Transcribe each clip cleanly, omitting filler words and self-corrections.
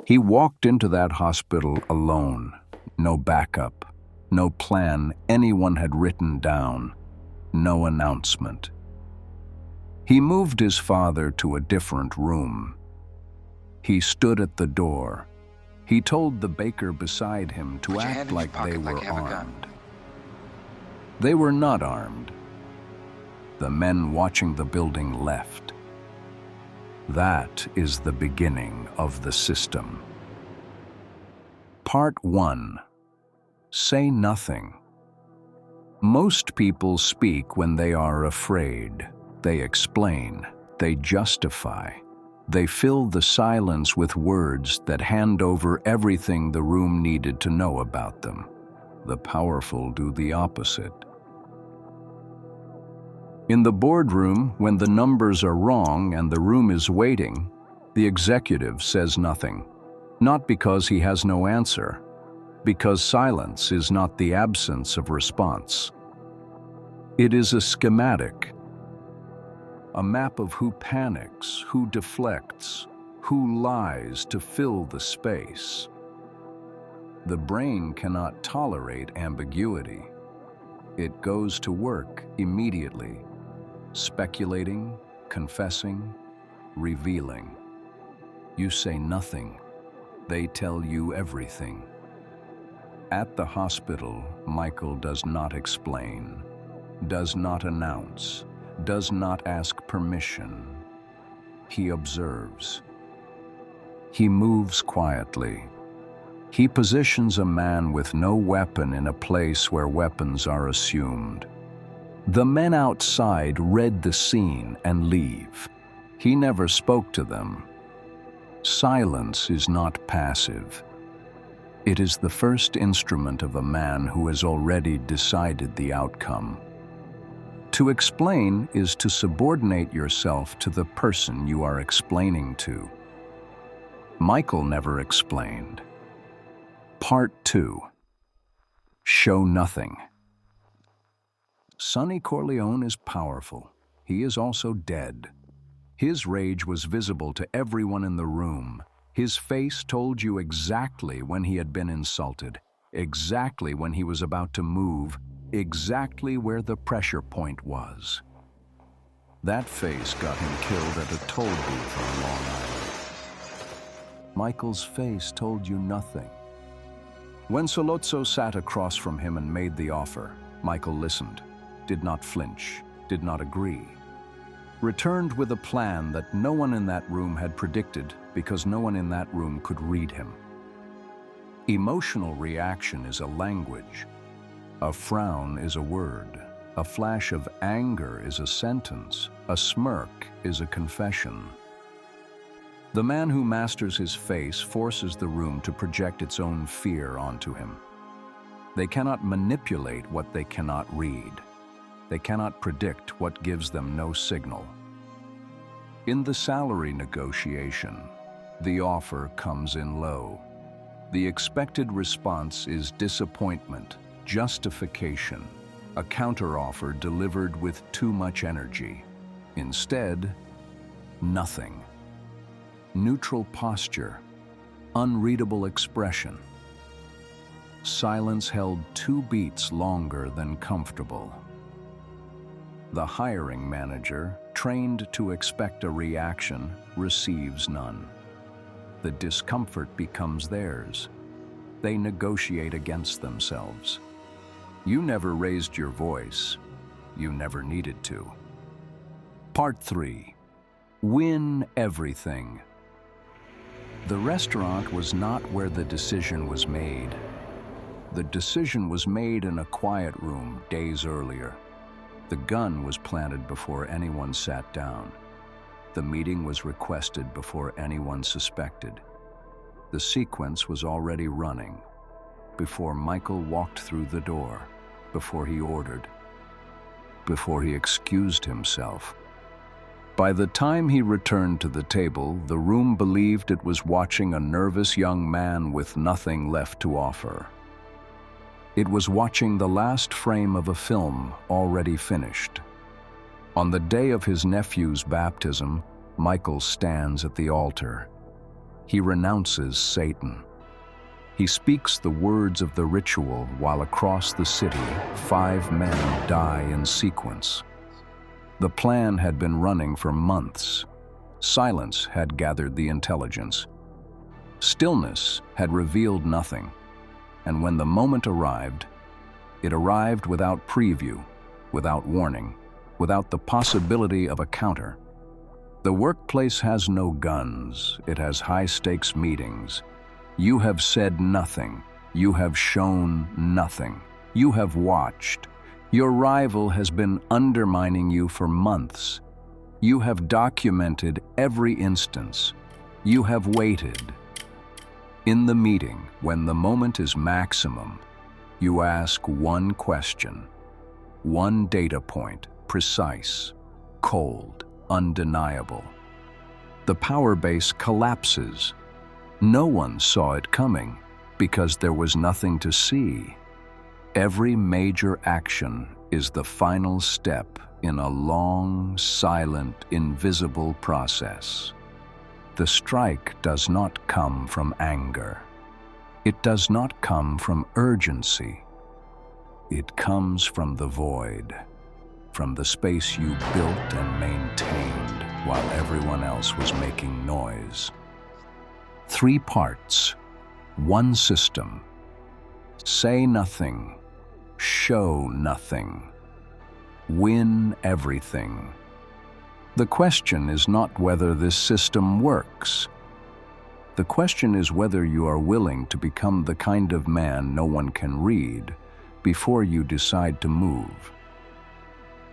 He walked into that hospital alone, no backup, no plan anyone had written down, no announcement. He moved his father to a different room. He stood at the door. He told the baker beside him to act like they were armed. They were not armed. The men watching the building left. That is the beginning of the system. Part 1. Say nothing. Most people speak when they are afraid. They explain. They justify. They fill the silence with words that hand over everything the room needed to know about them. The powerful do the opposite. In the boardroom, when the numbers are wrong and the room is waiting, the executive says nothing. Not because he has no answer, because silence is not the absence of response. It is a schematic, a map of who panics, who deflects, who lies to fill the space. The brain cannot tolerate ambiguity. It goes to work immediately, speculating, confessing, revealing. You say nothing. They tell you everything. At the hospital, Michael does not explain, does not announce, does not ask permission. He observes. He moves quietly. He positions a man with no weapon in a place where weapons are assumed. The men outside read the scene and leave. He never spoke to them. Silence is not passive. It is the first instrument of a man who has already decided the outcome. To explain is to subordinate yourself to the person you are explaining to. Michael never explained. Part 2. Show nothing. Sonny Corleone is powerful. He is also dead. His rage was visible to everyone in the room. His face told you exactly when he had been insulted, exactly when he was about to move, exactly where the pressure point was. That face got him killed at a toll booth on Long Island. Michael's face told you nothing. When Sollozzo sat across from him and made the offer, Michael listened, did not flinch, did not agree. Returned with a plan that no one in that room had predicted because no one in that room could read him. Emotional reaction is a language. A frown is a word. A flash of anger is a sentence. A smirk is a confession. The man who masters his face forces the room to project its own fear onto him. They cannot manipulate what they cannot read. They cannot predict what gives them no signal. In the salary negotiation, the offer comes in low. The expected response is disappointment, justification, a counteroffer delivered with too much energy. Instead, nothing. Neutral posture, unreadable expression. Silence held 2 beats longer than comfortable. The hiring manager, trained to expect a reaction, receives none. The discomfort becomes theirs. They negotiate against themselves. You never raised your voice. You never needed to. Part 3. Win everything. The restaurant was not where the decision was made. The decision was made in a quiet room days earlier. The gun was planted before anyone sat down. The meeting was requested before anyone suspected. The sequence was already running, before Michael walked through the door, before he ordered, before he excused himself. By the time he returned to the table, the room believed it was watching a nervous young man with nothing left to offer. It was watching the last frame of a film already finished. On the day of his nephew's baptism, Michael stands at the altar. He renounces Satan. He speaks the words of the ritual while across the city 5 men die in sequence. The plan had been running for months. Silence had gathered the intelligence. Stillness had revealed nothing. And when the moment arrived, it arrived without preview, without warning, without the possibility of a counter. The workplace has no guns. It has high-stakes meetings. You have said nothing. You have shown nothing. You have watched. Your rival has been undermining you for months. You have documented every instance. You have waited. In the meeting, when the moment is maximum, you ask one question, one data point, precise, cold, undeniable. The power base collapses. No one saw it coming because there was nothing to see. Every major action is the final step in a long, silent, invisible process. The strike does not come from anger. It does not come from urgency. It comes from the void, from the space you built and maintained while everyone else was making noise. 3 parts, 1 system. Say nothing, show nothing, win everything. The question is not whether this system works. The question is whether you are willing to become the kind of man no one can read before you decide to move.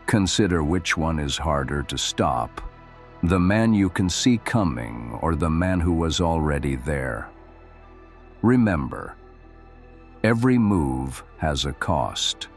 Consider which one is harder to stop, the man you can see coming or the man who was already there. Remember, every move has a cost.